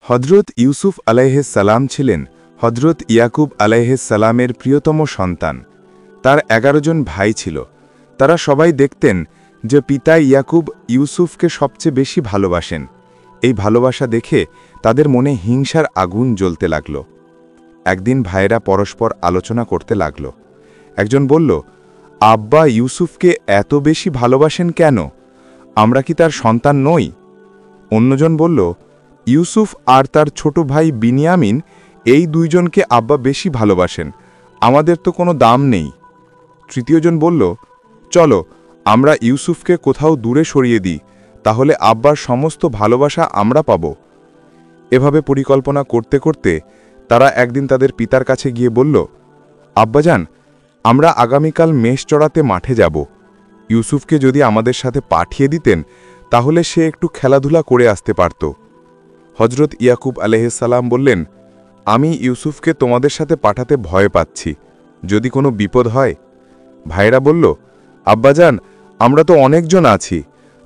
হজরত ইউসুফ আলাইহিসসালাম ছিলেন হজরত ইয়াকুব আলাইহিসসালামের প্রিয়তম সন্তান। তার ১১ জন ভাই ছিল। তারা সবাই দেখতেন যে পিতা ইয়াকুব ইউসুফকে সবচেয়ে বেশি ভালোবাসেন। এই ভালোবাসা দেখে তাদের মনে হিংসার আগুন জ্বলতে লাগল। একদিন ভাইয়েরা পরস্পর আলোচনা করতে লাগল। একজন বলল, আব্বা ইউসুফকে এত বেশি ভালোবাসেন কেন? আমরা কি তার সন্তান নই? অন্যজন বলল, ইউসুফ আর তার ছোট ভাই বিনিয়ামিন, এই দুইজনকে আব্বা বেশি ভালোবাসেন, আমাদের তো কোনো দাম নেই। তৃতীয়জন বলল, চলো আমরা ইউসুফকে কোথাও দূরে সরিয়ে দিই, তাহলে আব্বার সমস্ত ভালোবাসা আমরা পাব। এভাবে পরিকল্পনা করতে করতে তারা একদিন তাদের পিতার কাছে গিয়ে বলল, আব্বাজান, আমরা আগামীকাল মেষ চড়াতে মাঠে যাব। ইউসুফকে যদি আমাদের সাথে পাঠিয়ে দিতেন তাহলে সে একটু খেলাধুলা করে আসতে পারত। হজরত ইয়াকুব আলাইহিসসালাম বললেন, আমি ইউসুফকে তোমাদের সাথে পাঠাতে ভয় পাচ্ছি, যদি কোনো বিপদ হয়। ভাইরা বলল, আব্বাজান, আমরা তো অনেকজন আছি,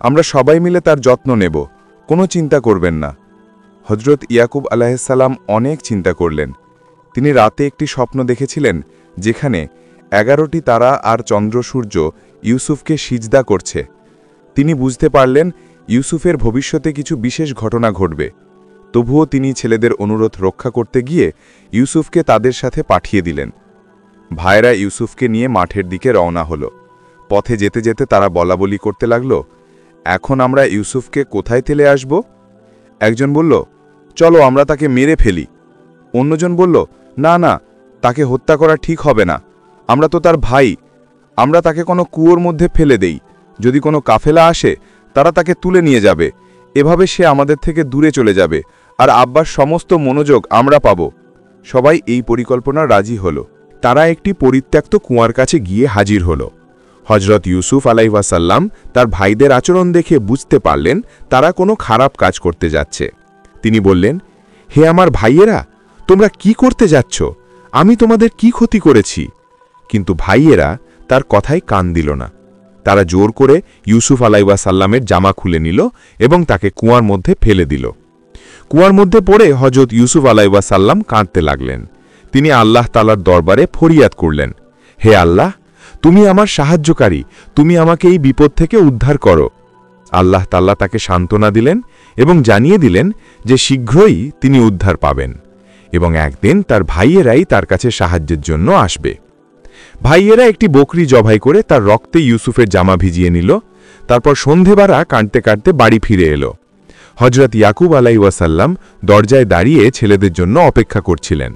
আমরা সবাই মিলে তার যত্ন নেব, কোনো চিন্তা করবেন না। হজরত ইয়াকুব আলাইহিসসালাম অনেক চিন্তা করলেন। তিনি রাতে একটি স্বপ্ন দেখেছিলেন যেখানে 11টি তারা আর চন্দ্র সূর্য ইউসুফকে সিজদা করছে। তিনি বুঝতে পারলেন ইউসুফের ভবিষ্যতে কিছু বিশেষ ঘটনা ঘটবে। তবুও তিনি ছেলেদের অনুরোধ রক্ষা করতে গিয়ে ইউসুফকে তাদের সাথে পাঠিয়ে দিলেন। ভাইরা ইউসুফকে নিয়ে মাঠের দিকে রওনা হল। পথে যেতে যেতে তারা বলাবলি করতে লাগল, এখন আমরা ইউসুফকে কোথায় ফেলে আসব? একজন বলল, চলো আমরা তাকে মেরে ফেলি। অন্যজন বলল, না না, তাকে হত্যা করা ঠিক হবে না, আমরা তো তার ভাই, আমরা তাকে কোনো কুয়োর মধ্যে ফেলে দেই, যদি কোনো কাফেলা আসে তারা তাকে তুলে নিয়ে যাবে, এভাবে সে আমাদের থেকে দূরে চলে যাবে আর আব্বার সমস্ত মনোযোগ আমরা পাব। সবাই এই পরিকল্পনা রাজি হল। তারা একটি পরিত্যক্ত কুয়ার কাছে গিয়ে হাজির হল। হজরত ইউসুফ আলাইহিসসালাম তার ভাইদের আচরণ দেখে বুঝতে পারলেন তারা কোনো খারাপ কাজ করতে যাচ্ছে। তিনি বললেন, হে আমার ভাইয়েরা, তোমরা কি করতে যাচ্ছ? আমি তোমাদের কি ক্ষতি করেছি? কিন্তু ভাইয়েরা তার কথায় কান দিল না। তারা জোর করে ইউসুফ আলাইহিসসালামের জামা খুলে নিল এবং তাকে কুয়ার মধ্যে ফেলে দিল। কুয়ার মধ্যে পড়ে হজরত ইউসুফ আলাইহিসসালাম কাঁদতে লাগলেন। তিনি আল্লাহ তাআলার দরবারে ফরিয়াদ করলেন, হে আল্লাহ, তুমি আমার সাহায্যকারী, তুমি আমাকে এই বিপদ থেকে উদ্ধার করো। আল্লাহ তাআলা তাকে সান্ত্বনা দিলেন এবং জানিয়ে দিলেন যে শীঘ্রই তিনি উদ্ধার পাবেন এবং একদিন তার ভাইয়েরাই তার কাছে সাহায্যের জন্য আসবে। ভাইয়েরা একটি বকরি জবাই করে তার রক্তে ইউসুফের জামা ভিজিয়ে নিল। তারপর সন্ধেবেলা কাঁদতে কাঁদতে বাড়ি ফিরে এলো। হজরত ইয়াকুব আলাইহিসসালাম দরজায় দাঁড়িয়ে ছেলেদের জন্য অপেক্ষা করছিলেন।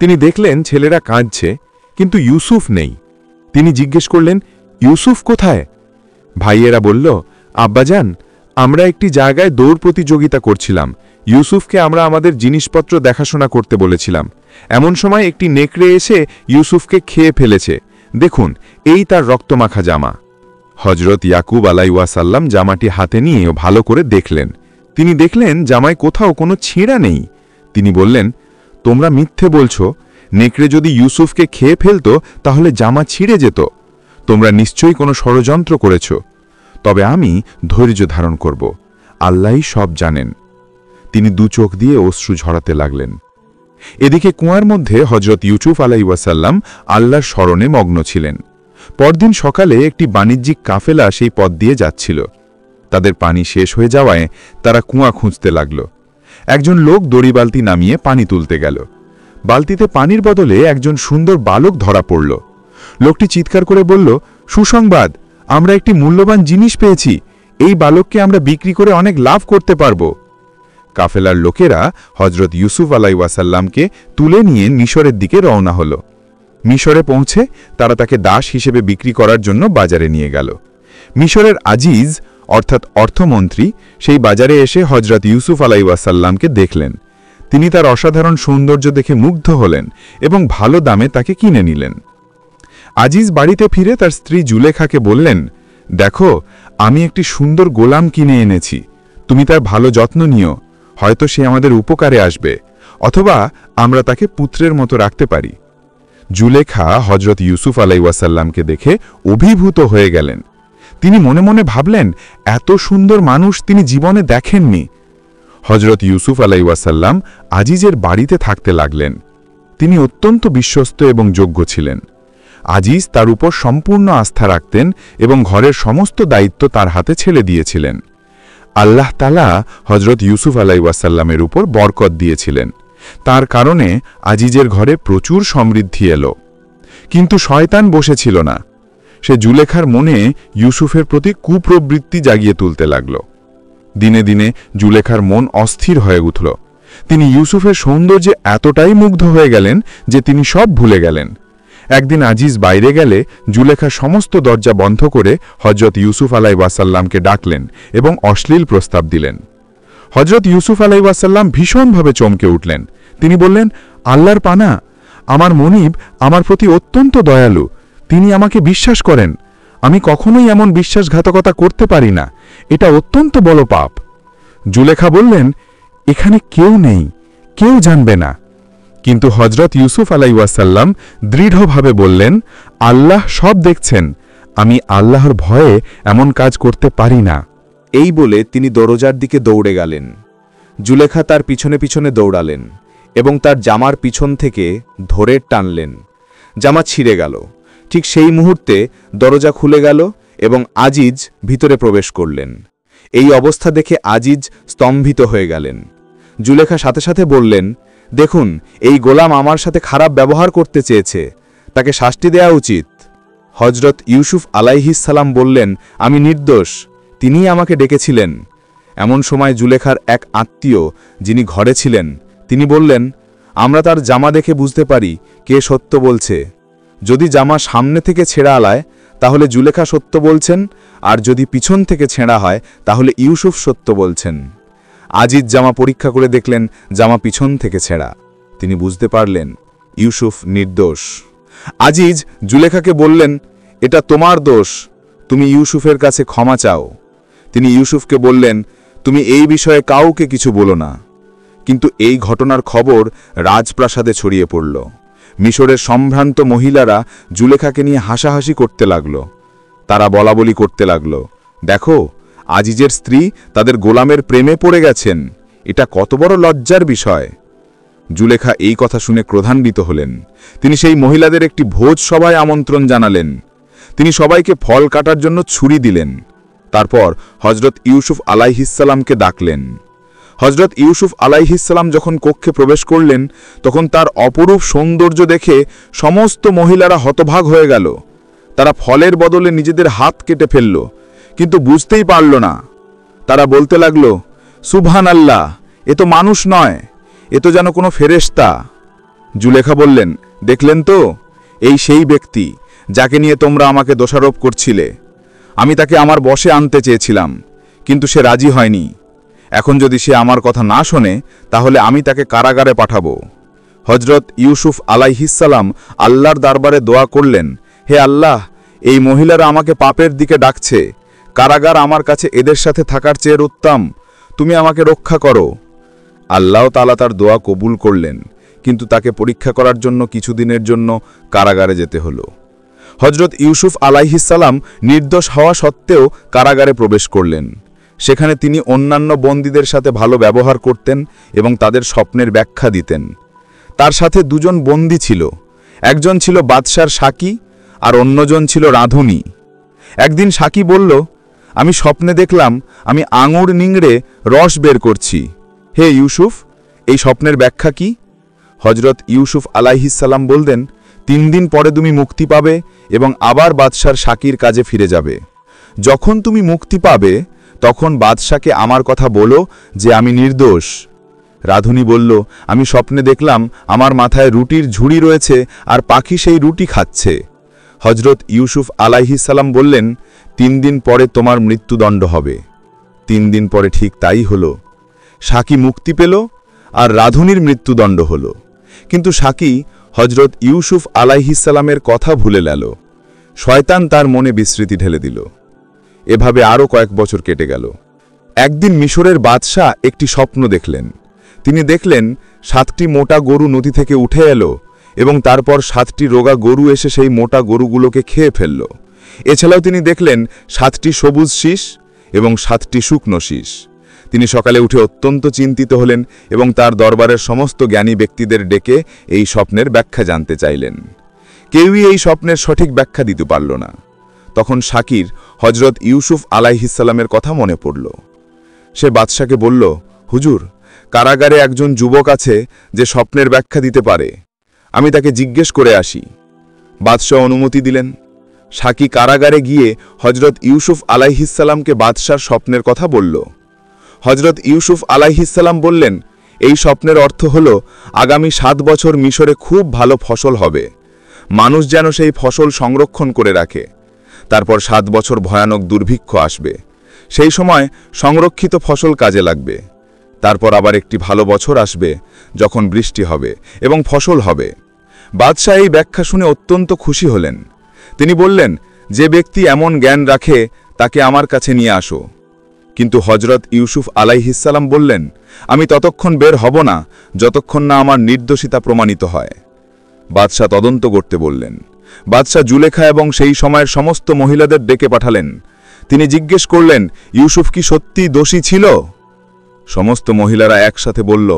তিনি দেখলেন ছেলেরা কাঁদছে, কিন্তু ইউসুফ নেই। তিনি জিজ্ঞেস করলেন, ইউসুফ কোথায়? ভাইয়েরা বলল, আব্বাজান, আমরা একটি জায়গায় দৌড় প্রতিযোগিতা করছিলাম। ইউসুফকে আমরা আমাদের জিনিসপত্র দেখাশোনা করতে বলেছিলাম। এমন সময় একটি নেকড়ে এসে ইউসুফকে খেয়ে ফেলেছে। দেখুন, এই তার রক্তমাখা জামা। হজরত ইয়াকুব আলাইহিসসালাম জামাটি হাতে নিয়ে ভালো করে দেখলেন। তিনি দেখলেন জামায় কোথাও কোনো ছিঁড়া নেই। তিনি বললেন, তোমরা মিথ্যে বলছো, নেকড়ে যদি ইউসুফকে খেয়ে ফেলত তাহলে জামা ছিঁড়ে যেত। তোমরা নিশ্চয়ই কোনো ষড়যন্ত্র করেছ। তবে আমি ধৈর্য ধারণ করব, আল্লাহই সব জানেন। তিনি দু চোখ দিয়ে অশ্রু ঝরাতে লাগলেন। এদিকে কুয়ার মধ্যে হজরত ইউসুফ আলাইহিসসালাম আল্লাহর স্মরণে মগ্ন ছিলেন। পরদিন সকালে একটি বাণিজ্যিক কাফেলা সেই পথ দিয়ে যাচ্ছিল। তাদের পানি শেষ হয়ে যাওয়ায় তারা কুয়া খুঁজতে লাগল। একজন লোক দড়ি বালতি নামিয়ে পানি তুলতে গেল। বালতিতে পানির বদলে একজন সুন্দর বালক ধরা পড়ল। লোকটি চিৎকার করে বলল, সুসংবাদ, আমরা একটি মূল্যবান জিনিস পেয়েছি। এই বালককে আমরা বিক্রি করে অনেক লাভ করতে পারব। কাফেলার লোকেরা হজরত ইউসুফ আলাইহিসসালামকে তুলে নিয়ে মিশরের দিকে রওনা হল। মিশরে পৌঁছে তারা তাকে দাস হিসেবে বিক্রি করার জন্য বাজারে নিয়ে গেল। মিশরের আজিজ অর্থাৎ অর্থমন্ত্রী সেই বাজারে এসে হজরত ইউসুফ আলাইহিসসালামকে দেখলেন। তিনি তার অসাধারণ সৌন্দর্য দেখে মুগ্ধ হলেন এবং ভালো দামে তাকে কিনে নিলেন। আজিজ বাড়িতে ফিরে তার স্ত্রী জুলেখাকে বললেন, দেখো, আমি একটি সুন্দর গোলাম কিনে এনেছি, তুমি তার ভালো যত্ন নিও, হয়তো সে আমাদের উপকারে আসবে, অথবা আমরা তাকে পুত্রের মতো রাখতে পারি। জুলেখা হজরত ইউসুফ আলাইহিসসালামকে দেখে অভিভূত হয়ে গেলেন। তিনি মনে মনে ভাবলেন, এত সুন্দর মানুষ তিনি জীবনে দেখেননি। হজরত ইউসুফ আলাইহিসসালাম আজিজের বাড়িতে থাকতে লাগলেন। তিনি অত্যন্ত বিশ্বস্ত এবং যোগ্য ছিলেন। আজিজ তার উপর সম্পূর্ণ আস্থা রাখতেন এবং ঘরের সমস্ত দায়িত্ব তার হাতে ছেড়ে দিয়েছিলেন। আল্লাহ তাআলা হজরত ইউসুফ আলাইহিসসালামের উপর বরকত দিয়েছিলেন। তার কারণে আজিজের ঘরে প্রচুর সমৃদ্ধি এলো। কিন্তু শয়তান বসেছিল না। সে জুলেখার মনে ইউসুফের প্রতি কুপ্রবৃত্তি জাগিয়ে তুলতে লাগল। দিনে দিনে জুলেখার মন অস্থির হয়ে উঠল। তিনি ইউসুফের সৌন্দর্যে এতটাই মুগ্ধ হয়ে গেলেন যে তিনি সব ভুলে গেলেন। একদিন আজিজ বাইরে গেলে জুলেখা সমস্ত দরজা বন্ধ করে হজরত ইউসুফ আলাইহিসসালামকে ডাকলেন এবং অশ্লীল প্রস্তাব দিলেন। হজরত ইউসুফ আলাইহিসসালাম ভীষণভাবে চমকে উঠলেন। তিনি বললেন, আল্লাহর পানা, আমার মনিব আমার প্রতি অত্যন্ত দয়ালু। তিনি আমাকে বিশ্বাস করেন। আমি কখনোই এমন বিশ্বাসঘাতকতা করতে পারি না। এটা অত্যন্ত বড় পাপ। জুলেখা বললেন, এখানে কেউ নেই, কেউ জানবে না। কিন্তু হজরত ইউসুফ আলাইহিসসালাম দৃঢ়ভাবে বললেন, আল্লাহ সব দেখছেন। আমি আল্লাহর ভয়ে এমন কাজ করতে পারি না। এই বলে তিনি দরজার দিকে দৌড়ে গেলেন। জুলেখা তার পিছনে পিছনে দৌড়ালেন এবং তার জামার পিছন থেকে ধরে টানলেন। জামা ছিঁড়ে গেল। ঠিক সেই মুহূর্তে দরজা খুলে গেল এবং আজিজ ভিতরে প্রবেশ করলেন। এই অবস্থা দেখে আজিজ স্তম্ভিত হয়ে গেলেন। জুলেখা সাথে সাথে বললেন, দেখুন, এই গোলাম আমার সাথে খারাপ ব্যবহার করতে চেয়েছে, তাকে শাস্তি দেওয়া উচিত। হজরত ইউসুফ আলাইহিসসালাম বললেন, আমি নির্দোষ, তিনিই আমাকে ডেকেছিলেন। এমন সময় জুলেখার এক আত্মীয় যিনি ঘরে ছিলেন, তিনি বললেন, আমরা তার জামা দেখে বুঝতে পারি কে সত্য বলছে। যদি জামা সামনে থেকে ছেঁড়া আলায় তাহলে জুলেখা সত্য বলছেন, আর যদি পিছন থেকে ছেঁড়া হয় তাহলে ইউসুফ সত্য বলছেন। আজিজ জামা পরীক্ষা করে দেখলেন জামা পিছন থেকে ছেঁড়া। তিনি বুঝতে পারলেন ইউসুফ নির্দোষ। আজিজ জুলেখাকে বললেন, এটা তোমার দোষ, তুমি ইউসুফের কাছে ক্ষমা চাও। তিনি ইউসুফকে বললেন, তুমি এই বিষয়ে কাউকে কিছু বলো না। কিন্তু এই ঘটনার খবর রাজপ্রাসাদে ছড়িয়ে পড়ল। মিশরের সম্ভ্রান্ত মহিলারা জুলেখাকে নিয়ে হাসাহাসি করতে লাগল। তারা বলাবলি করতে লাগল, দেখো, আজিজের স্ত্রী তাদের গোলামের প্রেমে পড়ে গেছেন। এটা কত বড় লজ্জার বিষয়। জুলেখা এই কথা শুনে ক্রোধান্বিত হলেন। তিনি সেই মহিলাদের একটি ভোজ সভায় আমন্ত্রণ জানালেন। তিনি সবাইকে ফল কাটার জন্য ছুরি দিলেন। তারপর হজরত ইউসুফ আলাইহিসসালামকে ডাকলেন। হজরত ইউসুফ আলাইহিসসালাম যখন কক্ষে প্রবেশ করলেন তখন তার অপরূপ সৌন্দর্য দেখে সমস্ত মহিলারা হতভাগ হয়ে গেল। তারা ফলের বদলে নিজেদের হাত কেটে ফেলল, কিন্তু বুঝতেই পারল না। তারা বলতে লাগল, সুবহানাল্লাহ, এ তো মানুষ নয়, এ তো যেন কোনো ফেরেশতা। জুলেখা বললেন, দেখলেন তো, এই সেই ব্যক্তি যাকে নিয়ে তোমরা আমাকে দোষারোপ করছিলে। আমি তাকে আমার বশে আনতে চেয়েছিলাম, কিন্তু সে রাজি হয়নি। এখন যদি সে আমার কথা না শোনে তাহলে আমি তাকে কারাগারে পাঠাবো। হজরত ইউসুফ আলাইহিসসালাম আল্লাহর দরবারে দোয়া করলেন, হে আল্লাহ, এই মহিলারা আমাকে পাপের দিকে ডাকছে। কারাগার আমার কাছে এদের সাথে থাকার চেয়ে উত্তম। তুমি আমাকে রক্ষা করো। আল্লাহ তাআলা তার দোয়া কবুল করলেন, কিন্তু তাকে পরীক্ষা করার জন্য কিছুদিনের জন্য কারাগারে যেতে হলো। হজরত ইউসুফ আলাইহিসসালাম নির্দোষ হওয়া সত্ত্বেও কারাগারে প্রবেশ করলেন। সেখানে তিনি অন্যান্য বন্দীদের সাথে ভালো ব্যবহার করতেন এবং তাদের স্বপ্নের ব্যাখ্যা দিতেন। তার সাথে দুজন বন্দী ছিল। একজন ছিল বাদশার সাকি আর অন্যজন ছিল রাঁধুনি। একদিন সাকি বলল, আমি স্বপ্নে দেখলাম আমি আঙুর নিংড়ে রস বের করছি। হে ইউসুফ, এই স্বপ্নের ব্যাখ্যা কি? হজরত ইউসুফ আলাইহিসসালাম বললেন, 3 দিন পরে তুমি মুক্তি পাবে এবং আবার বাদশার সাকির কাজে ফিরে যাবে। যখন তুমি মুক্তি পাবে তখন বাদশাকে আমার কথা বলো যে আমি নির্দোষ। রাঁধুনি বলল, আমি স্বপ্নে দেখলাম আমার মাথায় রুটির ঝুড়ি রয়েছে আর পাখি সেই রুটি খাচ্ছে। হজরত ইউসুফ আলাইহিসসালাম বললেন, 3 দিন পরে তোমার মৃত্যুদণ্ড হবে। 3 দিন পরে ঠিক তাই হলো। সাকি মুক্তি পেল আর রাঁধুনির মৃত্যুদণ্ড হল। কিন্তু সাকি হজরত ইউসুফ আলাইহিসসালামের কথা ভুলে গেল। শয়তান তার মনে বিস্মৃতি ঢেলে দিল। এভাবে আরও কয়েক বছর কেটে গেল। একদিন মিশরের বাদশাহ একটি স্বপ্ন দেখলেন। তিনি দেখলেন 7টি মোটা গরু নদী থেকে উঠে এলো এবং তারপর 7টি রোগা গরু এসে সেই মোটা গরুগুলোকে খেয়ে ফেলল। এছাড়াও তিনি দেখলেন 7টি সবুজ শীষ এবং 7টি শুকনো শীষ। তিনি সকালে উঠে অত্যন্ত চিন্তিত হলেন এবং তার দরবারের সমস্ত জ্ঞানী ব্যক্তিদের ডেকে এই স্বপ্নের ব্যাখ্যা জানতে চাইলেন। কেউই এই স্বপ্নের সঠিক ব্যাখ্যা দিতে পারল না। তখন শাকির হজরত ইউসুফ আলাইহিসসালামের কথা মনে পড়ল। সে বাদশাকে বলল, হুজুর, কারাগারে একজন যুবক আছে যে স্বপ্নের ব্যাখ্যা দিতে পারে, আমি তাকে জিজ্ঞেস করে আসি। বাদশাহ অনুমতি দিলেন। শাকি কারাগারে গিয়ে হজরত ইউসুফ আলাইহিসসালামকে বাদশার স্বপ্নের কথা বলল। হজরত ইউসুফ আলাইহিসসালাম বললেন, এই স্বপ্নের অর্থ হল আগামী 7 বছর মিশরে খুব ভালো ফসল হবে, মানুষ যেন সেই ফসল সংরক্ষণ করে রাখে। তারপর 7 বছর ভয়ানক দুর্ভিক্ষ আসবে, সেই সময় সংরক্ষিত ফসল কাজে লাগবে। তারপর আবার একটি ভালো বছর আসবে যখন বৃষ্টি হবে এবং ফসল হবে। বাদশাহ এই ব্যাখ্যা শুনে অত্যন্ত খুশি হলেন। তিনি বললেন, যে ব্যক্তি এমন জ্ঞান রাখে তাকে আমার কাছে নিয়ে আসো। কিন্তু হজরত ইউসুফ আলাইহিসসালাম বললেন, আমি ততক্ষণ বের হব না যতক্ষণ না আমার নির্দোষিতা প্রমাণিত হয়। বাদশাহ তদন্ত করতে বললেন। বাদশাহ জুলেখা এবং সেই সময়ের সমস্ত মহিলাদের ডেকে পাঠালেন। তিনি জিজ্ঞেস করলেন, ইউসুফ কি সত্যি দোষী ছিল? সমস্ত মহিলারা একসাথে বলল,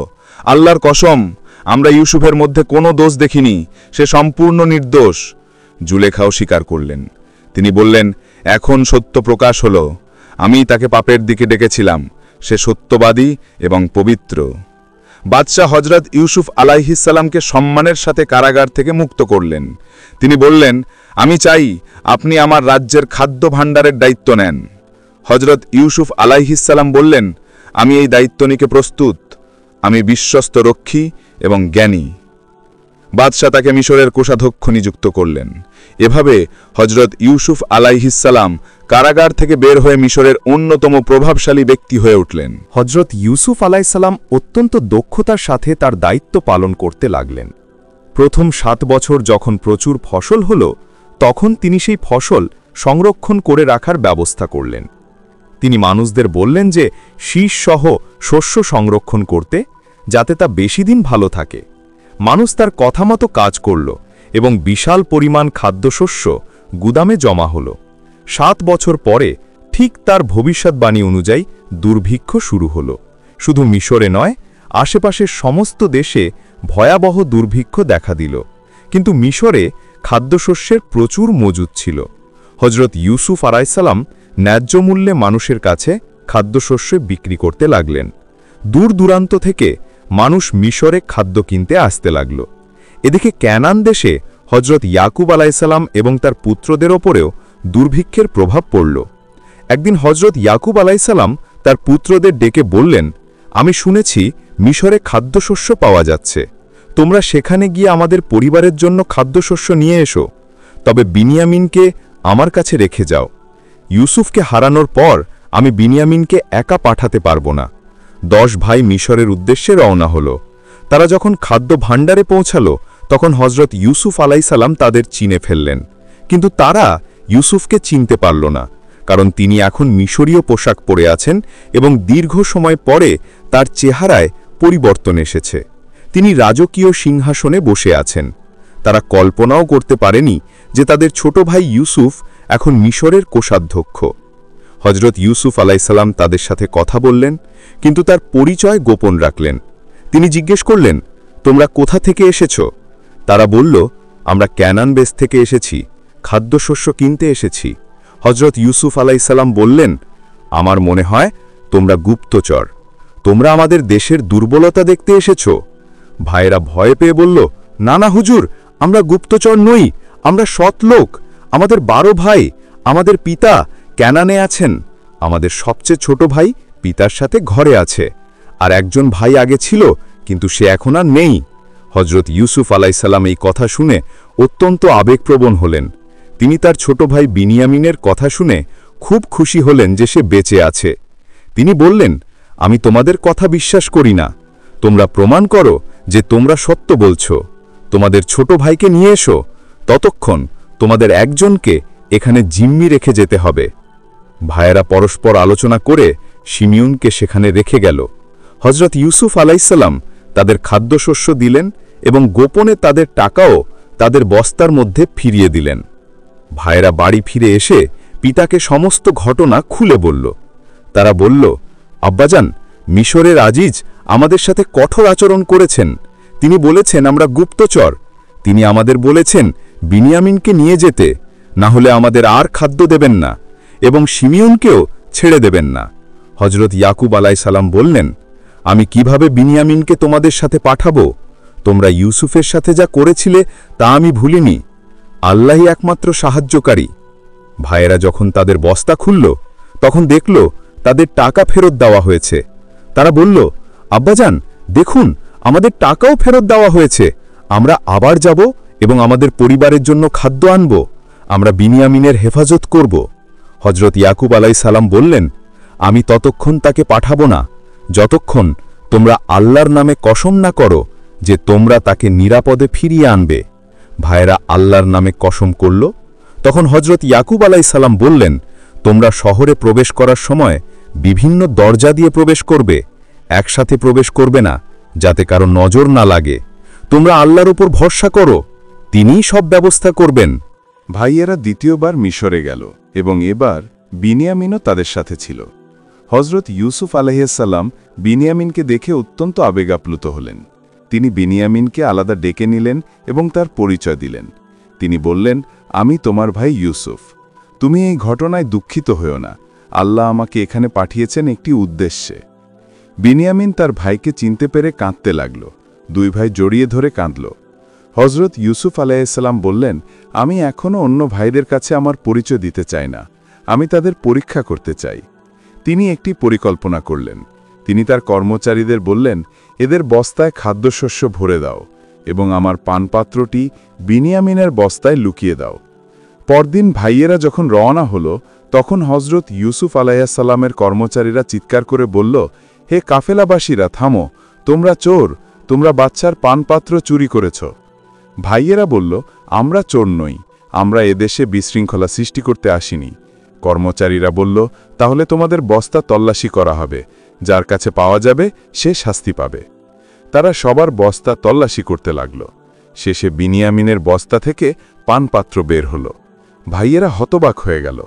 আল্লাহর কসম, আমরা ইউসুফের মধ্যে কোনো দোষ দেখিনি, সে সম্পূর্ণ নির্দোষ। জুলেখাও স্বীকার করলেন। তিনি বললেন, এখন সত্য প্রকাশ হল, আমি তাকে পাপের দিকে ডেকেছিলাম, সে সত্যবাদী এবং পবিত্র। বাদশাহ হজরত ইউসুফ আলাইহিসসালামকে সম্মানের সাথে কারাগার থেকে মুক্ত করলেন। তিনি বললেন, আমি চাই আপনি আমার রাজ্যের খাদ্য ভাণ্ডারের দায়িত্ব নেন। হজরত ইউসুফ আলাইহিসসালাম বললেন, আমি এই দায়িত্ব নিতে প্রস্তুত, আমি বিশ্বস্ত রক্ষী এবং জ্ঞানী। বাদশাহ তাকে মিশরের কোষাধ্যক্ষ নিযুক্ত করলেন। এভাবে হজরত ইউসুফ আলাইহিসসালাম কারাগার থেকে বের হয়ে মিশরের অন্যতম প্রভাবশালী ব্যক্তি হয়ে উঠলেন। হজরত ইউসুফ আলাইসাল্লাম অত্যন্ত দক্ষতার সাথে তার দায়িত্ব পালন করতে লাগলেন। প্রথম 7 বছর যখন প্রচুর ফসল হল, তখন তিনি সেই ফসল সংরক্ষণ করে রাখার ব্যবস্থা করলেন। তিনি মানুষদের বললেন যে শীষসহ শস্য সংরক্ষণ করতে, যাতে তা বেশি দিন ভালো থাকে। মানুষ তার কথা মতো কাজ করল এবং বিশাল পরিমাণ খাদ্যশস্য গুদামে জমা হল। 7 বছর পরে ঠিক তার ভবিষ্যৎবাণী অনুযায়ী দুর্ভিক্ষ শুরু হল। শুধু মিশরে নয়, আশেপাশের সমস্ত দেশে ভয়াবহ দুর্ভিক্ষ দেখা দিল। কিন্তু মিশরে খাদ্যশস্যের প্রচুর মজুদ ছিল। হজরত ইউসুফ আলাইসাল্লাম ন্যায্য মূল্যে মানুষের কাছে খাদ্যশস্য বিক্রি করতে লাগলেন। দূর দূরান্ত থেকে মানুষ মিশরে খাদ্য কিনতে আসতে লাগল। এদিকে ক্যানান দেশে হজরত ইয়াকুব আলাইসাল্লাম এবং তার পুত্রদের ওপরেও দুর্ভিক্ষের প্রভাব পড়ল। একদিন হজরত ইয়াকুব আলাইসাল্লাম তার পুত্রদের ডেকে বললেন, আমি শুনেছি মিশরে খাদ্যশস্য পাওয়া যাচ্ছে, তোমরা সেখানে গিয়ে আমাদের পরিবারের জন্য খাদ্যশস্য নিয়ে এসো, তবে বিনিয়ামিনকে আমার কাছে রেখে যাও। ইউসুফকে হারানোর পর আমি বিনিয়ামিনকে একা পাঠাতে পারবো না। 10 ভাই মিশরের উদ্দেশ্যে রওনা হল। তারা যখন খাদ্য ভাণ্ডারে পৌঁছালো, তখন হজরত ইউসুফ আলাইসাল্লাম তাদের চিনে ফেললেন। কিন্তু তারা ইউসুফকে চিনতে পারল না, কারণ তিনি এখন মিশরীয় পোশাক পরে আছেন এবং দীর্ঘ সময় পরে তার চেহারায় পরিবর্তন এসেছে। তিনি রাজকীয় সিংহাসনে বসে আছেন। তারা কল্পনাও করতে পারেনি যে তাদের ছোট ভাই ইউসুফ এখন মিশরের কোষাধ্যক্ষ। হজরত ইউসুফ আলাইসাল্লাম তাদের সাথে কথা বললেন, কিন্তু তার পরিচয় গোপন রাখলেন। তিনি জিজ্ঞেস করলেন, তোমরা কোথা থেকে এসেছ? তারা বলল, আমরা ক্যানান দেশ থেকে এসেছি, খাদ্যশস্য কিনতে এসেছি। হজরত ইউসুফ আলাইসাল্লাম বললেন, আমার মনে হয় তোমরা গুপ্তচর, তোমরা আমাদের দেশের দুর্বলতা দেখতে এসেছ। ভাইয়েরা ভয় পেয়ে বলল, না না হুজুর, আমরা গুপ্তচর নই, আমরা সৎ লোক। আমাদের 12 ভাই, আমাদের পিতা ক্যানানে আছেন। আমাদের সবচেয়ে ছোট ভাই পিতার সাথে ঘরে আছে, আর একজন ভাই আগে ছিল, কিন্তু সে এখন আর নেই। হজরত ইউসুফ আলাইসাল্লাম এই কথা শুনে অত্যন্ত আবেগপ্রবণ হলেন। তিনি তার ছোট ভাই বিনিয়ামিনের কথা শুনে খুব খুশি হলেন যে সে বেঁচে আছে। তিনি বললেন, আমি তোমাদের কথা বিশ্বাস করি না, তোমরা প্রমাণ করো যে তোমরা সত্য বলছো। তোমাদের ছোট ভাইকে নিয়ে এসো, ততক্ষণ তোমাদের একজনকে এখানে জিম্মি রেখে যেতে হবে। ভাইয়েরা পরস্পর আলোচনা করে শিমিউনকে সেখানে রেখে গেল। হজরত ইউসুফ আলাইসাল্লাম তাদের খাদ্যশস্য দিলেন এবং গোপনে তাদের টাকাও তাদের বস্তার মধ্যে ফিরিয়ে দিলেন। ভাইয়েরা বাড়ি ফিরে এসে পিতাকে সমস্ত ঘটনা খুলে বলল। তারা বলল, আব্বাজান, মিশরের আজিজ আমাদের সাথে কঠোর আচরণ করেছেন। তিনি বলেছেন আমরা গুপ্তচর। তিনি আমাদের বলেছেন বিনিয়ামিনকে নিয়ে যেতে, না হলে আমাদের আর খাদ্য দেবেন না, এবং শিমিয়নকেও ছেড়ে দেবেন না। হজরত ইয়াকুব আলাইসালাম বললেন, আমি কিভাবে বিনিয়ামিনকে তোমাদের সাথে পাঠাবো? তোমরা ইউসুফের সাথে যা করেছিলে তা আমি ভুলিনি। আল্লাহই একমাত্র সাহায্যকারী। ভাইয়েরা যখন তাদের বস্তা খুলল, তখন দেখল তাদের টাকা ফেরত দেওয়া হয়েছে। তারা বলল, আব্বাজান দেখুন, আমাদের টাকাও ফেরত দেওয়া হয়েছে। আমরা আবার যাব এবং আমাদের পরিবারের জন্য খাদ্য আনব। আমরা বিনিয়ামিনের হেফাজত করব। হজরত ইয়াকুব আলাইসালাম বললেন, আমি ততক্ষণ তাকে পাঠাবো না যতক্ষণ তোমরা আল্লাহর নামে কসম না করো যে তোমরা তাকে নিরাপদে ফিরিয়ে আনবে। ভাইয়েরা আল্লাহর নামে কসম করল। তখন হজরত ইয়াকুব আলাইসালাম বললেন, তোমরা শহরে প্রবেশ করার সময় বিভিন্ন দরজা দিয়ে প্রবেশ করবে, একসাথে প্রবেশ করবে না, যাতে কারো নজর না লাগে। তোমরা আল্লাহর উপর ভরসা করো, তিনিই সব ব্যবস্থা করবেন। ভাইয়েরা দ্বিতীয়বার মিশরে গেল এবং এবার বিনিয়ামিনও তাদের সাথে ছিল। হজরত ইউসুফ আলাইহিসসালাম বিনিয়ামিনকে দেখে অত্যন্ত আবেগাপ্লুত হলেন। তিনি বিনিয়ামিনকে আলাদা ডেকে নিলেন এবং তার পরিচয় দিলেন। তিনি বললেন, আমি তোমার ভাই ইউসুফ। তুমি এই ঘটনায় দুঃখিত হও না। আল্লাহ আমাকে এখানে পাঠিয়েছেন একটি উদ্দেশ্যে। বিনিয়ামিন তার ভাইকে চিনতে পেরে কাঁদতে লাগল। দুই ভাই জড়িয়ে ধরে কাঁদল। হজরত ইউসুফ আলাইহিসসালাম বললেন, আমি এখনও অন্য ভাইদের কাছে আমার পরিচয় দিতে চাই না। আমি তাদের পরীক্ষা করতে চাই। তিনি একটি পরিকল্পনা করলেন। তিনি তার কর্মচারীদের বললেন, এদের বস্তায় খাদ্যশস্য ভরে দাও এবং আমার পানপাত্রটি বিনিয়ামিনের বস্তায় লুকিয়ে দাও। পরদিন ভাইয়েরা যখন রওনা হলো, তখন হজরত ইউসুফ আলাইহিসসালামের কর্মচারীরা চিৎকার করে বলল, হে কাফেলাবাসীরা থামো, তোমরা চোর, তোমরা বাচ্চার পানপাত্র চুরি করেছ। ভাইয়েরা বলল, আমরা চোর নই, আমরা এদেশে বিশৃঙ্খলা সৃষ্টি করতে আসিনি। কর্মচারীরা বলল, তাহলে তোমাদের বস্তা তল্লাশি করা হবে, যার কাছে পাওয়া যাবে সে শাস্তি পাবে। তারা সবার বস্তা তল্লাশি করতে লাগল। শেষে বিনিয়ামিনের বস্তা থেকে পানপাত্র বের হল। ভাইয়েরা হতবাক হয়ে গেল।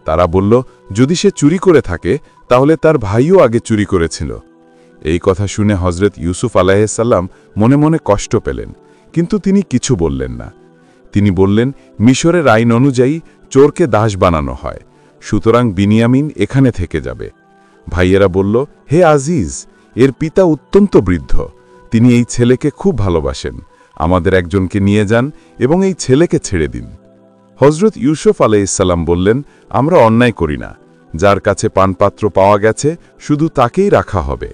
তারা বলল, যদি সে চুরি করে থাকে তাহলে তার ভাইও আগে চুরি করেছিল। এই কথা শুনে হজরত ইউসুফ আলাইহিসসালাম মনে মনে কষ্ট পেলেন, কিন্তু তিনি কিছু বললেন না। তিনি বললেন, মিশরের আইন অনুযায়ী চোরকে দাস বানানো হয়, সুতরাং বিনিয়ামিন এখানে থেকে যাবে। ভাইয়েরা বলল, হে আজিজ, এর পিতা অত্যন্ত বৃদ্ধ, তিনি এই ছেলেকে খুব ভালোবাসেন। আমাদের একজনকে নিয়ে যান এবং এই ছেলেকে ছেড়ে দিন। হজরত ইউসুফ আলাইহিসসালাম বললেন, আমরা অন্যায় করি না, যার কাছে পানপাত্র পাওয়া গেছে শুধু তাকেই রাখা হবে।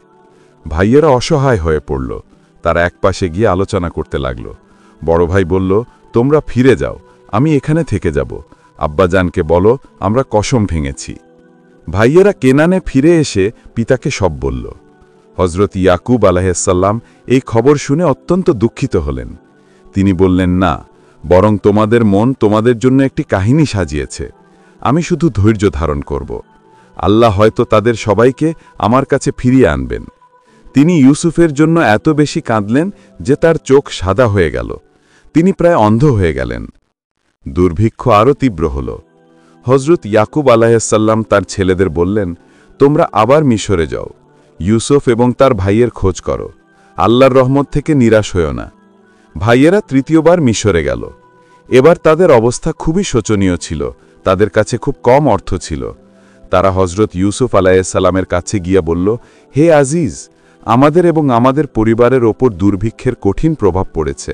ভাইয়েরা অসহায় হয়ে পড়ল। তারা একপাশে গিয়ে আলোচনা করতে লাগল। বড় ভাই বলল, তোমরা ফিরে যাও, আমি এখানে থেকে যাব। আব্বাজানকে বলো আমরা কসম ভেঙেছি। ভাইয়েরা কেনানে ফিরে এসে পিতাকে সব বলল। হজরত ইয়াকুব আলাইহিসসালাম এই খবর শুনে অত্যন্ত দুঃখিত হলেন। তিনি বললেন, না, বরং তোমাদের মন তোমাদের জন্য একটি কাহিনী সাজিয়েছে। আমি শুধু ধৈর্য ধারণ করব। আল্লাহ হয়তো তাদের সবাইকে আমার কাছে ফিরিয়ে আনবেন। তিনি ইউসুফের জন্য এত বেশি কাঁদলেন যে তার চোখ সাদা হয়ে গেল। তিনি প্রায় অন্ধ হয়ে গেলেন। দুর্ভিক্ষ আরও তীব্র হল। হজরত ইয়াকুব আলাইহিসসালাম তার ছেলেদের বললেন, তোমরা আবার মিশরে যাও, ইউসুফ এবং তার ভাইয়ের খোঁজ করো। আল্লাহর রহমত থেকে নিরাশ হও না। ভাইয়েরা তৃতীয়বার মিশরে গেল। এবার তাদের অবস্থা খুবই শোচনীয় ছিল। তাদের কাছে খুব কম অর্থ ছিল। তারা হজরত ইউসুফ আলাইহিসসালামের কাছে গিয়ে বলল, হে আজিজ, আমাদের এবং আমাদের পরিবারের ওপর দুর্ভিক্ষের কঠিন প্রভাব পড়েছে।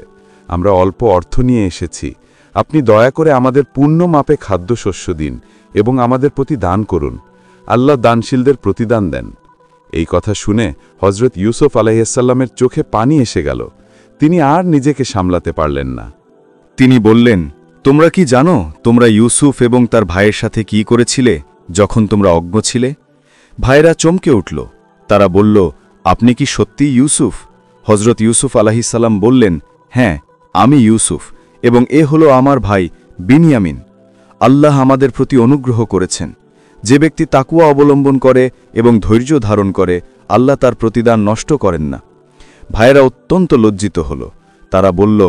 আমরা অল্প অর্থ নিয়ে এসেছি। আপনি দয়া করে আমাদের পূর্ণ মাপে খাদ্যশস্য দিন এবং আমাদের প্রতি দান করুন। আল্লাহ দানশীলদের প্রতিদান দেন। এই কথা শুনে হজরত ইউসুফ আলাইহিসসালামের চোখে পানি এসে গেল। তিনি আর নিজেকে সামলাতে পারলেন না। তিনি বললেন, তোমরা কি জানো তোমরা ইউসুফ এবং তার ভাইয়ের সাথে কি করেছিলে যখন তোমরা অজ্ঞ ছিলে? ভাইয়েরা চমকে উঠল। তারা বলল, আপনি কি সত্যিই ইউসুফ? হজরত ইউসুফ আলাইহিসসালাম বললেন, হ্যাঁ, আমি ইউসুফ এবং এ হলো আমার ভাই বিনিয়ামিন। আল্লাহ আমাদের প্রতি অনুগ্রহ করেছেন। যে ব্যক্তি তাকওয়া অবলম্বন করে এবং ধৈর্য ধারণ করে, আল্লাহ তার প্রতিদান নষ্ট করেন না। ভাইয়েরা অত্যন্ত লজ্জিত হল। তারা বলল,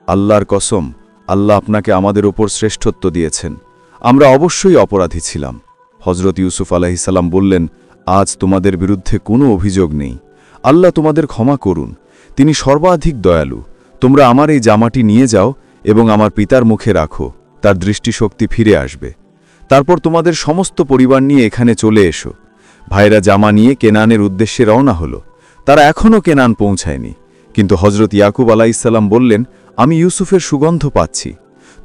আল্লাহর কসম, আল্লাহ আপনাকে আমাদের উপর শ্রেষ্ঠত্ব দিয়েছেন। আমরা অবশ্যই অপরাধী ছিলাম। হজরত ইউসুফ আলাইহিসসালাম বললেন, আজ তোমাদের বিরুদ্ধে কোনো অভিযোগ নেই। আল্লাহ তোমাদের ক্ষমা করুন, তিনি সর্বাধিক দয়ালু। তোমরা আমার এই জামাটি নিয়ে যাও এবং আমার পিতার মুখে রাখো, তার দৃষ্টিশক্তি ফিরে আসবে। তারপর তোমাদের সমস্ত পরিবার নিয়ে এখানে চলে এসো। ভাইরা জামা নিয়ে কেনানের উদ্দেশ্যে রওনা হলো। তারা এখনও কেনান পৌঁছায়নি, কিন্তু হজরত ইয়াকুব আলাইহিসসালাম বললেন, আমি ইউসুফের সুগন্ধ পাচ্ছি,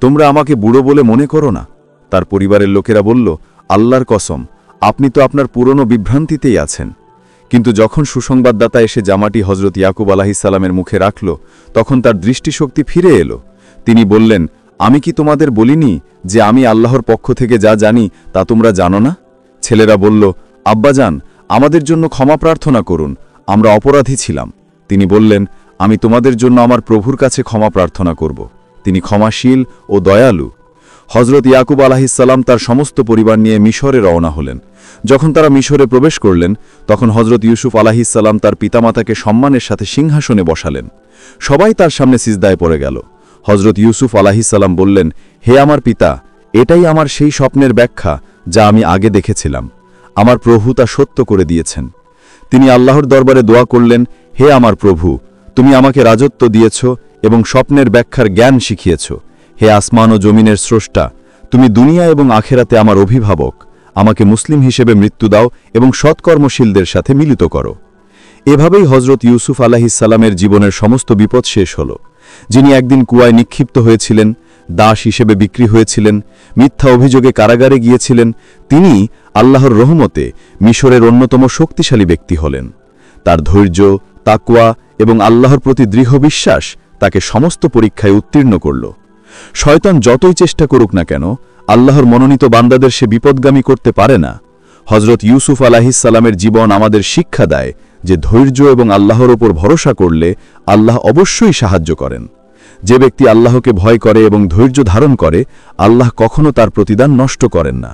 তোমরা আমাকে বুড়ো বলে মনে করো না। তার পরিবারের লোকেরা বলল, আল্লাহর কসম, আপনি তো আপনার পুরনো বিভ্রান্তিতেই আছেন। কিন্তু যখন সুসংবাদদাতা এসে জামাটি হজরত ইয়াকুব আলাইহিসসালামের মুখে রাখল, তখন তার দৃষ্টিশক্তি ফিরে এলো। তিনি বললেন, আমি কি তোমাদের বলিনি যে আমি আল্লাহর পক্ষ থেকে যা জানি তা তোমরা জানো না? ছেলেরা বলল, আব্বাজান, আমাদের জন্য ক্ষমা প্রার্থনা করুন, আমরা অপরাধী ছিলাম। তিনি বললেন, আমি তোমাদের জন্য আমার প্রভুর কাছে ক্ষমা প্রার্থনা করব, তিনি ক্ষমাশীল ও দয়ালু। হজরত ইয়াকুব আলাইহিসসালাম তার সমস্ত পরিবার নিয়ে মিশরে রওনা হলেন। যখন তারা মিশরে প্রবেশ করলেন, তখন হজরত ইউসুফ আলাইহিসসালাম তার পিতামাতাকে সম্মানের সাথে সিংহাসনে বসালেন। সবাই তার সামনে সিজদায় পড়ে গেল। হজরত ইউসুফ আলাইহিসসালাম বললেন, হে আমার পিতা, এটাই আমার সেই স্বপ্নের ব্যাখ্যা যা আমি আগে দেখেছিলাম। আমার প্রভু তা সত্য করে দিয়েছেন। তিনি আল্লাহর দরবারে দোয়া করলেন, হে আমার প্রভু, তুমি আমাকে রাজত্ব দিয়েছ এবং স্বপ্নের ব্যাখ্যার জ্ঞান শিখিয়েছ। হে আসমান ও জমিনের স্রষ্টা, তুমি দুনিয়া এবং আখেরাতে আমার অভিভাবক। আমাকে মুসলিম হিসেবে মৃত্যু দাও এবং সৎকর্মশীলদের সাথে মিলিত করো। এভাবেই হজরত ইউসুফ আলাইহিসসালামের জীবনের সমস্ত বিপদ শেষ হল। যিনি একদিন কুয়ায় নিক্ষিপ্ত হয়েছিলেন, দাস হিসেবে বিক্রি হয়েছিলেন, মিথ্যা অভিযোগে কারাগারে গিয়েছিলেন, তিনি আল্লাহর রহমতে মিশরের অন্যতম শক্তিশালী ব্যক্তি হলেন। তার ধৈর্য, তাকওয়া এবং আল্লাহর প্রতি দৃঢ় বিশ্বাস তাকে সমস্ত পরীক্ষায় উত্তীর্ণ করল। শয়তান যতই চেষ্টা করুক না কেন, আল্লাহর মনোনীত বান্দাদের সে বিপদগামী করতে পারে না। হজরত ইউসুফ আলাইহিসসালামের জীবন আমাদের শিক্ষা দেয় যে ধৈর্য এবং আল্লাহর ওপর ভরসা করলে আল্লাহ অবশ্যই সাহায্য করেন। যে ব্যক্তি আল্লাহকে ভয় করে এবং ধৈর্য ধারণ করে, আল্লাহ কখনো তার প্রতিদান নষ্ট করেন না।